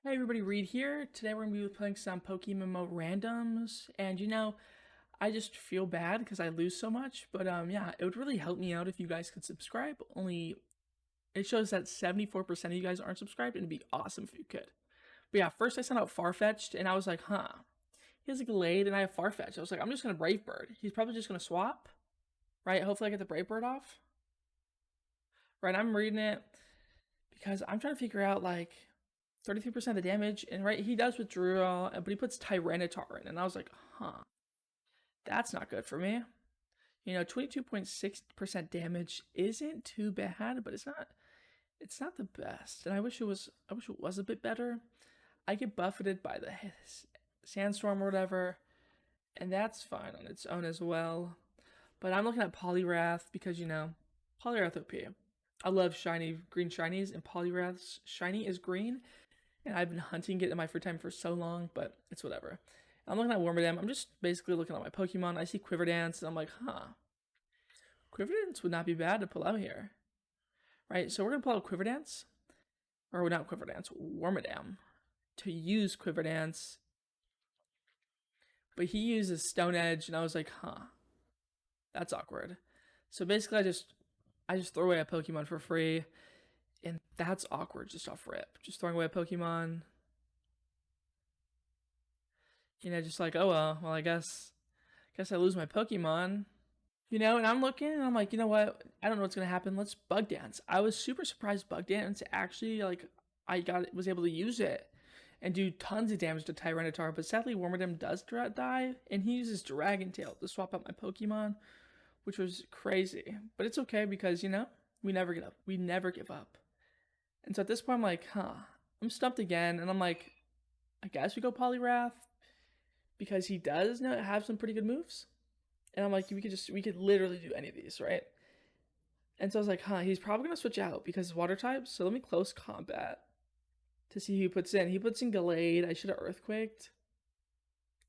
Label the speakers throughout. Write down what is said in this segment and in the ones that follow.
Speaker 1: Hey everybody, Reed here. Today we're going to be playing some PokeMMO randoms, and I just feel bad because I lose so much, but yeah, it would really help me out if you guys could subscribe. Only, it shows that 74% of you guys aren't subscribed, and it'd be awesome if you could. But yeah, first I sent out Farfetch'd, and I was like, he has a Glade, and I have Farfetch'd. I was like, I'm just going to Brave Bird. He's probably just going to swap, right? Hopefully I get the Brave Bird off. Right, I'm reading it because I'm trying to figure out, like, 33% of the damage, and right, he does withdraw, but he puts Tyranitar in, and I was like, that's not good for me. 22.6% damage isn't too bad, but it's not the best, and I wish it was a bit better. I get buffeted by the sandstorm or whatever, and that's fine on its own as well. But I'm looking at Poliwrath because Poliwrath OP. I love shiny green shinies, and Poliwrath's shiny is green, and I've been hunting it in my free time for so long, but it's whatever. I'm looking at Wormadam. I'm just basically looking at my Pokemon. I see Quiverdance, and I'm like, Quiverdance would not be bad to pull out here. Right, so we're going to pull out Quiverdance. Or not Quiverdance, Wormadam. To use Quiverdance. But he uses Stone Edge, and I was like, that's awkward. So basically, I just throw away a Pokemon for free. And that's awkward just off rip. Just throwing away a Pokemon. Just like, oh well, I guess I lose my Pokemon. And I'm looking and I'm like, you know what? I don't know what's gonna happen. Let's Bug Dance. I was super surprised Bug Dance actually was able to use it and do tons of damage to Tyranitar, but sadly Wormadam does die, and he uses Dragon Tail to swap out my Pokemon, which was crazy. But it's okay because we never give up. We never give up. And so at this point, I'm like, I'm stumped again, and I'm like, I guess we go Poliwrath because he does have some pretty good moves. And I'm like, we could literally do any of these, right? And so I was like, he's probably gonna switch out because it's water types. So let me close combat to see who he puts in. He puts in Gallade. I should have Earthquaked,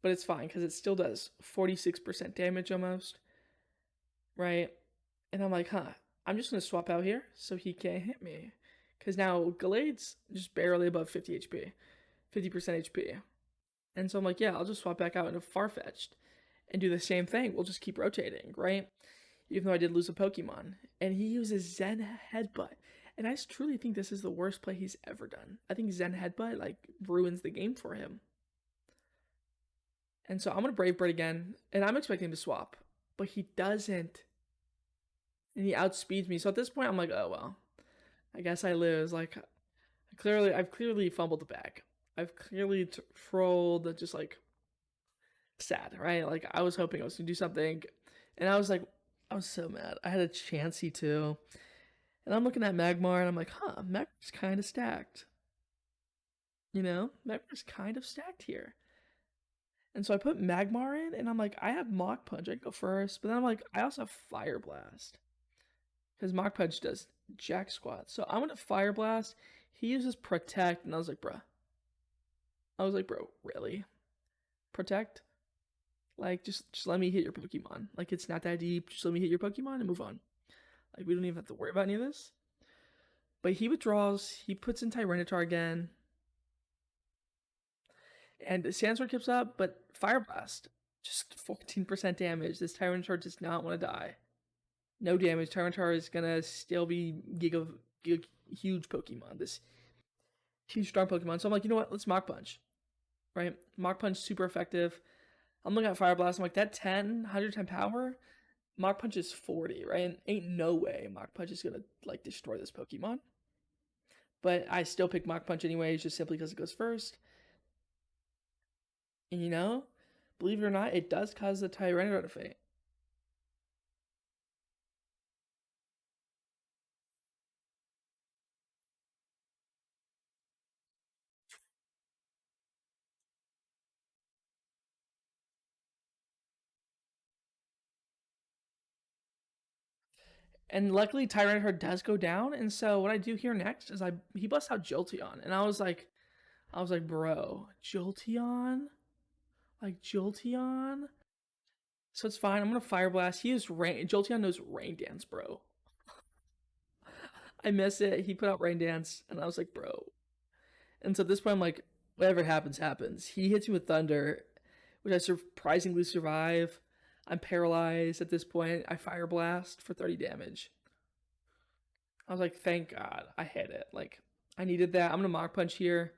Speaker 1: but it's fine because it still does 46% damage almost, right? And I'm like, I'm just gonna swap out here so he can't hit me. Because now Gallade's just barely above 50 HP, 50% HP. And so I'm like, yeah, I'll just swap back out into Farfetch'd and do the same thing. We'll just keep rotating, right? Even though I did lose a Pokemon. And he uses Zen Headbutt. And I truly think this is the worst play he's ever done. I think Zen Headbutt, ruins the game for him. And so I'm going to Brave Bird again. And I'm expecting him to swap. But he doesn't. And he outspeeds me. So at this point, I'm like, oh, well. I guess I lose. I've clearly fumbled the bag. I've clearly trolled, just sad, right? I was hoping I was gonna do something, and I was so mad. I had a Chansey too, and I'm looking at Magmar, and I'm like, Magmar's kind of stacked. Magmar's kind of stacked here. And so I put Magmar in, and I'm like, I have Mach Punch. I can go first, but then I'm like, I also have Fire Blast because Mach Punch does jack squat. So I'm gonna Fire Blast. He uses Protect, and I was like, bro, really? Protect? Just let me hit your Pokemon. It's not that deep. Just let me hit your Pokemon and move on. We don't even have to worry about any of this. But he withdraws. He puts in Tyranitar again. And Sandstorm keeps up, but Fire Blast. Just 14% damage. This Tyranitar does not want to die. No damage. Tyranitar is going to still be huge Pokemon. This huge strong Pokemon. So I'm like, you know what? Let's Mach Punch. Right? Mach Punch super effective. I'm looking at Fire Blast. I'm like, that 110 power? Mach Punch is 40, right? And ain't no way Mach Punch is gonna destroy this Pokemon. But I still pick Mach Punch anyways, just simply because it goes first. And believe it or not, it does cause the Tyranitar to faint. And luckily Tyranitar does go down, and so what I do here next is he busts out Jolteon, and I was like, bro, Jolteon? Jolteon? So it's fine. I'm gonna Fire Blast. He is rain. Jolteon knows Rain Dance, bro. I miss it. He put out Rain Dance, and I was like, bro. And so at this point, I'm like, whatever happens, happens. He hits me with thunder, which I surprisingly survive. I'm paralyzed at this point. I fire blast for 30 damage. I was like, thank God I hit it. Like, I needed that. I'm gonna Mach Punch here,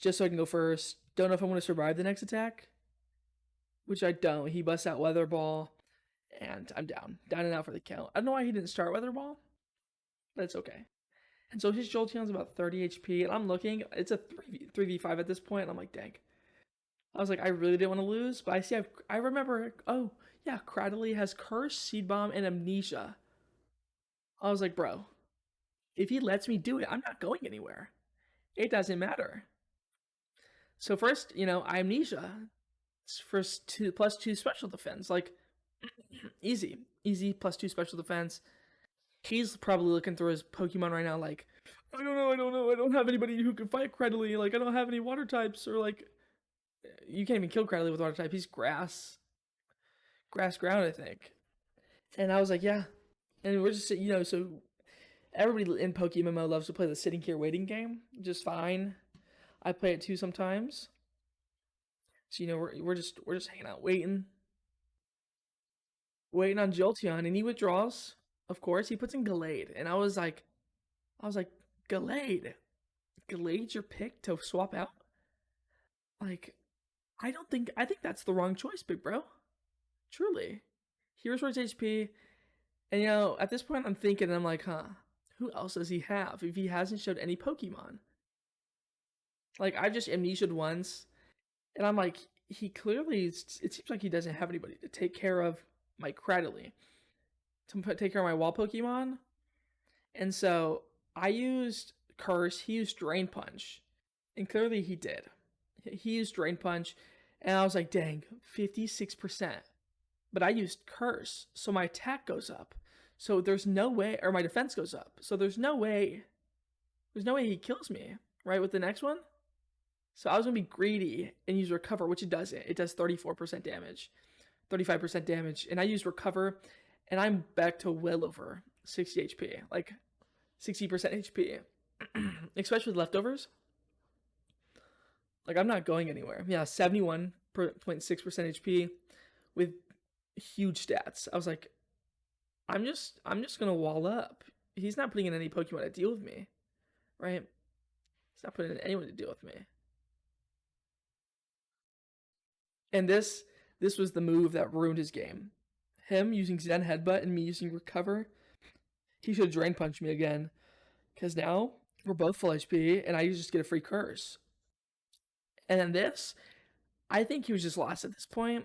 Speaker 1: just so I can go first. Don't know if I'm gonna survive the next attack, which I don't. He busts out Weather Ball, and I'm down and out for the count. I don't know why he didn't start Weather Ball, but it's okay. And so his Jolteon's about 30 HP, and I'm looking, it's a 3v5 at this point, and I'm like, dang. I was like, I really didn't want to lose, but I remember, oh, yeah, CRADILY has Curse, Seed Bomb, and Amnesia. I was like, bro, if he lets me do it, I'm not going anywhere. It doesn't matter. So first, Amnesia. It's first +2 special defense. Like, easy +2 special defense. He's probably looking through his Pokemon right now like, I don't know. I don't have anybody who can fight CRADILY. Like, I don't have any water types, or like, you can't even kill CRADILY with water type. He's grass ground, I think. And I was like, yeah. And we're just, so everybody in PokeMMO loves to play the sitting here waiting game, just fine. I play it too sometimes. So we're just hanging out, waiting on Jolteon, and he withdraws. Of course, he puts in Gallade, and I was like, Gallade, Gallade's your pick to swap out. Like, I think that's the wrong choice, big bro. Truly, he restores HP, and at this point, I'm thinking, I'm like, who else does he have if he hasn't showed any Pokemon? Like, I've just amnesia'd once, and I'm like, he clearly, it seems like he doesn't have anybody to take care of my CRADILY, to take care of my wall Pokemon. And so I used Curse, he used Drain Punch, and clearly he did. He used Drain Punch, and I was like, dang, 56%. But I used Curse, so my attack goes up. So there's no way, or my defense goes up. So there's no way he kills me, right, with the next one? So I was going to be greedy and use Recover, which it doesn't. It does 34% damage, 35% damage. And I use Recover, and I'm back to well over 60 HP, like 60% HP, especially with leftovers. Like, I'm not going anywhere. Yeah, 71.6% HP with huge stats. I was like, I'm just going to wall up. He's not putting in any Pokemon to deal with me, right? He's not putting in anyone to deal with me. And this was the move that ruined his game. Him using Zen Headbutt and me using Recover. He should have Drain Punched me again. Because now we're both full HP, and I just get a free Curse. And then this, I think he was just lost at this point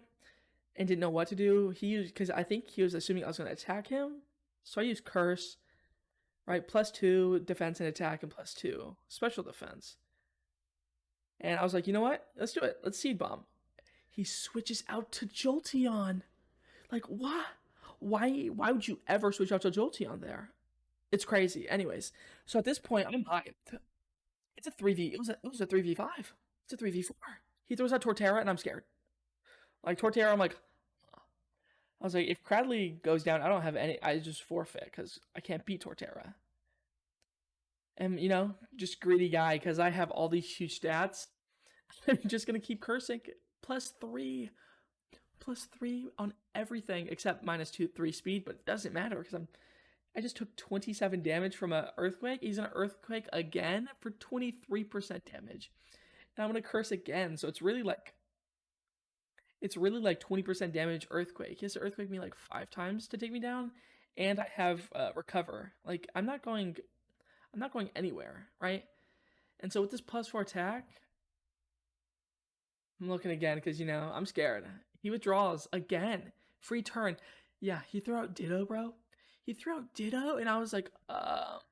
Speaker 1: and didn't know what to do. Because I think he was assuming I was going to attack him. So I used Curse, right? +2 defense and attack, and +2 special defense. And I was like, you know what? Let's do it. Let's Seed Bomb. He switches out to Jolteon. Like, what? Why would you ever switch out to Jolteon there? It's crazy. Anyways, so at this point, I'm hyped. It's a 3v. It was a 3v5. It's a 3v4. He throws out Torterra, and I'm scared. Like, Torterra, I'm like, I was like, if CRADILY goes down, I don't have any. I just forfeit because I can't beat Torterra. And just greedy guy, because I have all these huge stats. I'm just gonna keep cursing. +3 on everything except -3 speed, but it doesn't matter because I just took 27 damage from an Earthquake. He's an Earthquake again for 23% damage, and I'm gonna curse again. So it's really like 20% damage Earthquake. He has to Earthquake me like 5 times to take me down, and I have Recover. Like, I'm not going anywhere, right? And so with this +4 attack, I'm looking again because, I'm scared. He withdraws again. Free turn. Yeah, he threw out Ditto, bro. He threw out Ditto, and I was like, but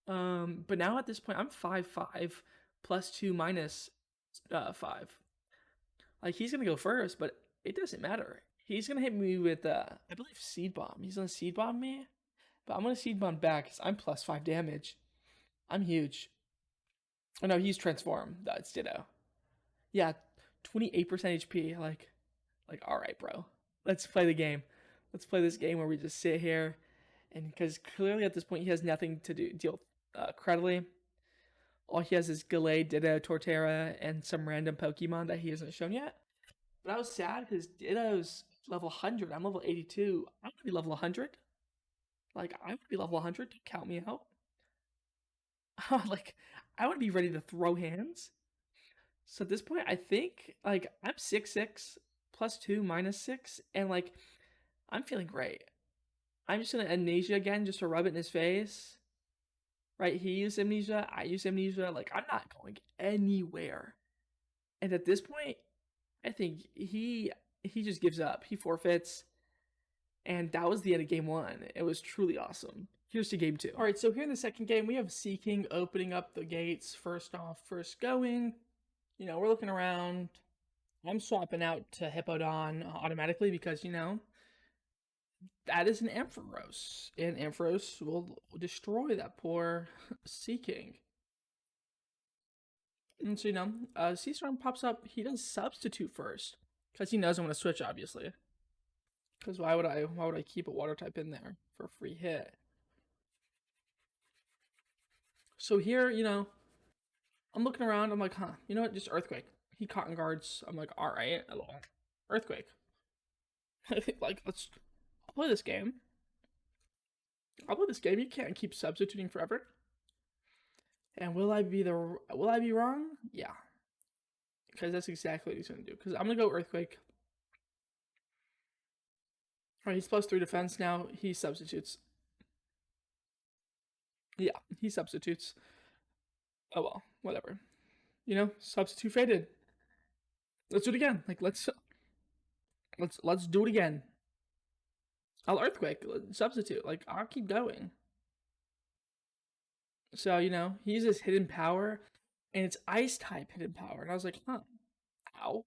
Speaker 1: now at this point, I'm 5/5 +2 -5. Like, he's going to go first, but it doesn't matter. He's going to hit me with, I believe, Seed Bomb. He's going to Seed Bomb me, but I'm going to Seed Bomb back because I'm +5 damage. I'm huge. Oh, no, he's Transform. That's Ditto. Yeah, 28% HP. Like, all right, bro. Let's play the game. Let's play this game where we just sit here, and because clearly at this point he has nothing to deal with CRADILY. all he has is Gallade, Ditto, Torterra, and some random Pokemon that he hasn't shown yet. But I was sad because Ditto's level 100. I'm level 82. I want to be level 100. Like, I want to be level 100. Don't count me out. Like, I want to be ready to throw hands. So at this point, I think, like, I'm 6'6", +2, -6, and, like, I'm feeling great. I'm just going to Amnesia again just to rub it in his face. Right? He used Amnesia. I use Amnesia. Like, I'm not going anywhere. And at this point, I think he just gives up. He forfeits. And that was the end of game 1. It was truly awesome. Here's to game 2. All right, so here in the second game, we have Seaking opening up the gates. First off, first going. You know, we're looking around. I'm swapping out to Hippowdon automatically because, you know, that is an Ampharos. And Ampharos will destroy that poor Seaking. And so, you know, C-Storm pops up. He does Substitute first. Because he knows I'm going to switch, obviously. Because why would I keep a water type in there for a free hit? So here, you know, I'm looking around. I'm like, huh, you know what? Just Earthquake. He Cotton Guards. I'm like, all right, Earthquake. Like, I'll play this game. You can't keep substituting forever. And will I be wrong? Yeah. Because that's exactly what he's going to do. Because I'm going to go Earthquake. Alright, he's +3 defense now. He substitutes. Yeah, he substitutes. Oh well, whatever. You know, substitute faded. Let's do it again. Like let's do it again. I'll Earthquake. Substitute. Like I'll keep going. So, you know, he uses hidden power and it's ice type hidden power. And I was like, huh. Ow.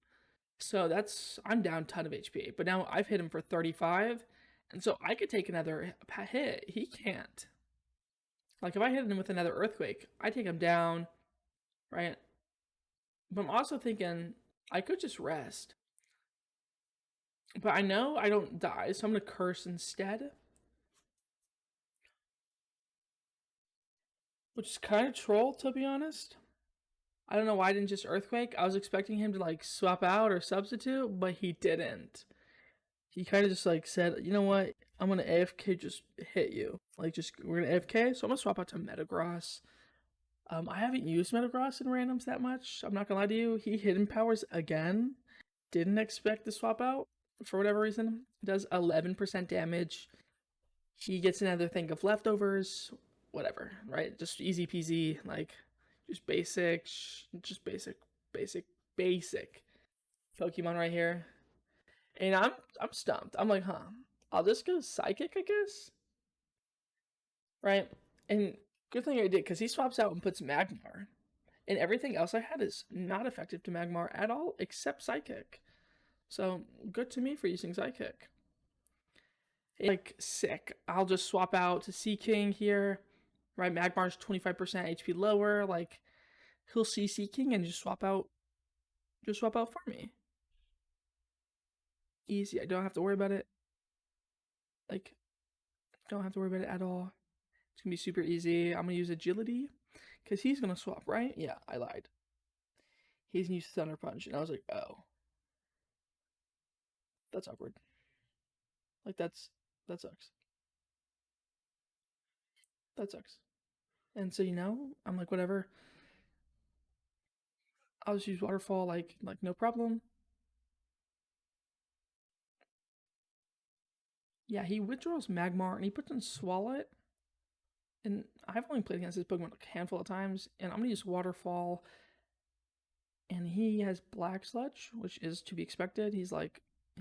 Speaker 1: So I'm down a ton of HP. But now I've hit him for 35. And so I could take another hit. He can't. Like, if I hit him with another Earthquake, I take him down, right? But I'm also thinking, I could just rest. But I know I don't die, so I'm going to Curse instead. Which is kind of troll, to be honest. I don't know why I didn't just Earthquake. I was expecting him to, like, swap out or substitute, but he didn't. He kind of just, like, said, you know what? I'm going to AFK just hit you. Like, we're going to AFK, so I'm going to swap out to Metagross. I haven't used Metagross in randoms that much. I'm not going to lie to you. He hidden powers again. Didn't expect the swap out for whatever reason. Does 11% damage. He gets another thing of leftovers. Whatever, right? Just easy peasy. Like, just basic Pokemon right here. And I'm stumped. I'm like, huh. I'll just go Psychic, I guess. Right? And good thing I did, because he swaps out and puts Magmar. And everything else I had is not effective to Magmar at all, except Psychic. So, good to me for using Psychic. Like, sick. I'll just swap out to Seaking here. Right, Magmar's 25% HP lower. Like, he'll see Seaking and just swap out for me. Easy. I don't have to worry about it. Like, don't have to worry about it at all. It's going to be super easy. I'm going to use Agility. Because he's going to swap, right? Yeah, I lied. He's going to use Thunder Punch. And I was like, oh. That's awkward. Like, that sucks. That sucks. And so, you know, I'm like, whatever. I'll just use Waterfall, like no problem. Yeah, he withdraws Magmar and he puts in Swalot. And I've only played against this Pokemon like a handful of times. And I'm going to use Waterfall. And he has Black Sludge, which is to be expected. He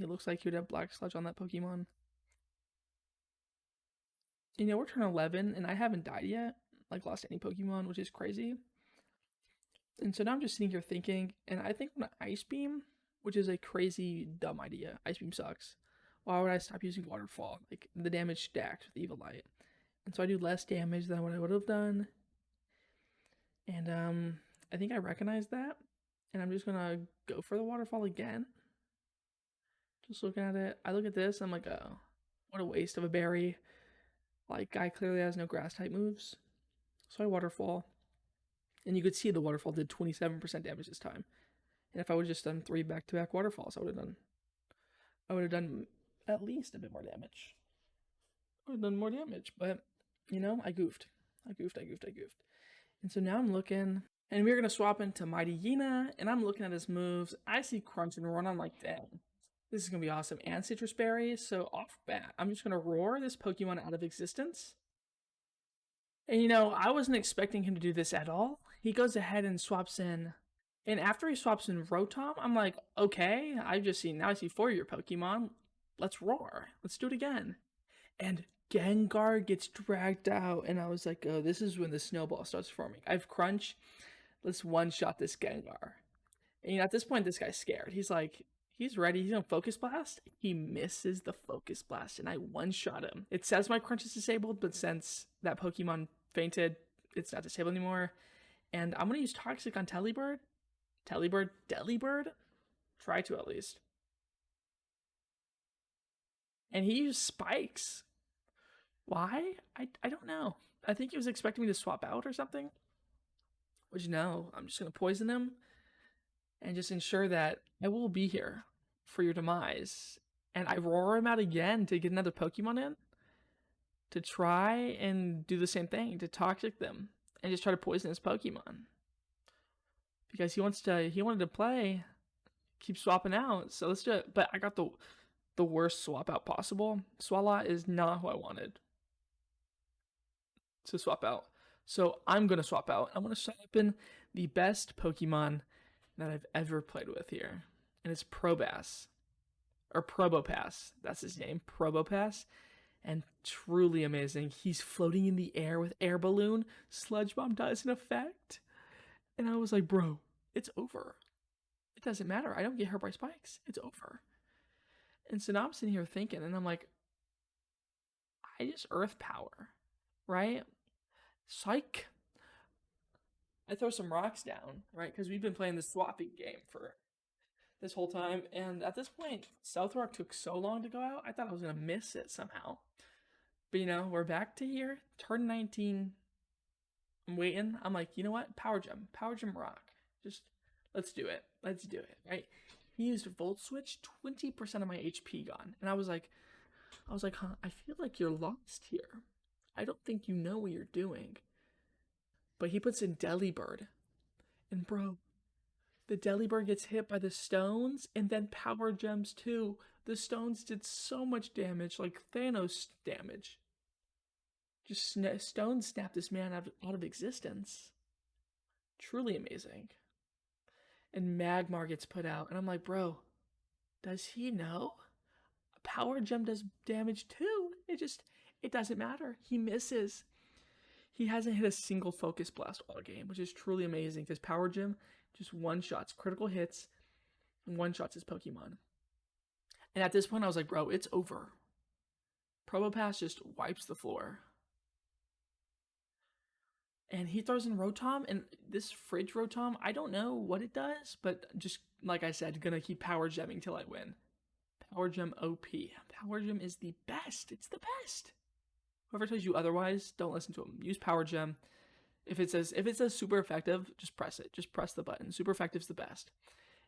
Speaker 1: looks like he would have Black Sludge on that Pokemon. You know, we're turn 11 and I haven't died yet. Like, lost any Pokemon, which is crazy. And so now I'm just sitting here thinking, and I think I'm going to Ice Beam, which is a crazy, dumb idea. Ice Beam sucks. Why would I stop using Waterfall? Like, the damage stacks with Evilite. And so I do less damage than what I would have done. And I think I recognize that. And I'm just going to go for the Waterfall again. Just looking at it. I look at this, I'm like, oh, what a waste of a berry. Like, guy clearly has no grass type moves. So I Waterfall. And you could see the waterfall did 27% damage this time. And if I would have just done 3 back-to-back waterfalls, I would have done at least a bit more damage. I would have done more damage, but you know, I goofed. And so now I'm looking, and we're gonna swap into Mighty Yina, and I'm looking at his moves. I see Crunch and Run. I'm like, dang, this is gonna be awesome. And Citrus Berry. So off bat, I'm just gonna roar this Pokemon out of existence. And you know, I wasn't expecting him to do this at all. He goes ahead and swaps in. And after he swaps in Rotom, I'm like, okay, I see 4 of your Pokemon. Let's roar. Let's do it again. And Gengar gets dragged out, and I was like, oh, this is when the snowball starts forming. I have Crunch. Let's one-shot this Gengar. And you know, at this point, this guy's scared. He's like, he's ready. He's gonna Focus Blast. He misses the Focus Blast, and I one-shot him. It says my Crunch is disabled, but since that Pokemon fainted, it's not disabled anymore. And I'm gonna use Toxic on Delibird. Try to at least. And he used Spikes. Why? I don't know. I think he was expecting me to swap out or something. Which no, I'm just gonna poison him and just ensure that I will be here for your demise. And I roar him out again to get another Pokemon in to try and do the same thing, to Toxic them and just try to poison his Pokemon. Because he wanted to play, keep swapping out. So let's do it. But I got the worst swap out possible. Swalot is not who I wanted to swap out. So I'm going to swap out. I'm going to swap in the best Pokemon that I've ever played with here. And it's Probopass. Or Probopass. That's his name. Probopass. And truly amazing. He's floating in the air with Air Balloon. Sludge Bomb does an effect. And I was like, bro, it's over. It doesn't matter. I don't get hurt by spikes. It's over. And so now I'm sitting here thinking, and I'm like, I just Earth Power, right? Psych. I throw some rocks down, right? Because we've been playing this swapping game for this whole time. And at this point, South Rock took so long to go out, I thought I was going to miss it somehow. But, you know, we're back to here. Turn 19. I'm waiting. I'm like, you know what? Power Gem Rock. Just, let's do it, right? He used Volt Switch, 20% of my HP gone. And I was like, huh, I feel like you're lost here. I don't think you know what you're doing. But he puts in Delibird. And bro, the Delibird gets hit by the stones and then Power Gems too. The stones did so much damage, like Thanos damage. Just stones snapped this man out of existence. Truly amazing. And Magmar gets put out. And I'm like, bro, does he know? A Power Gem does damage too. It doesn't matter. He misses. He hasn't hit a single Focus Blast all game, which is truly amazing because Power Gem just one-shots critical hits and one-shots his Pokemon. And at this point, I was like, bro, it's over. Probopass just wipes the floor. And he throws in Rotom, and this Fridge Rotom, I don't know what it does, but just, like I said, gonna keep Power Gemming till I win. Power Gem OP. Power Gem is the best. It's the best. Whoever tells you otherwise, don't listen to him. Use Power Gem. If it says super effective, just press it. Just press the button. Super effective's the best.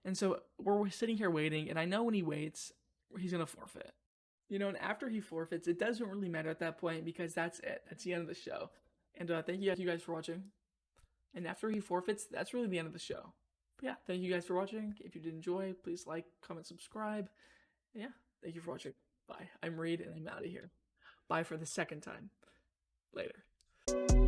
Speaker 1: And so we're sitting here waiting, and I know when he waits, he's gonna forfeit. You know, and after he forfeits, it doesn't really matter at that point because that's it. That's the end of the show. And thank you guys for watching. And after he forfeits, that's really the end of the show. But yeah, thank you guys for watching. If you did enjoy, please like, comment, subscribe. And yeah, thank you for watching. Bye. I'm Reed, and I'm out of here. Bye for the second time. Later.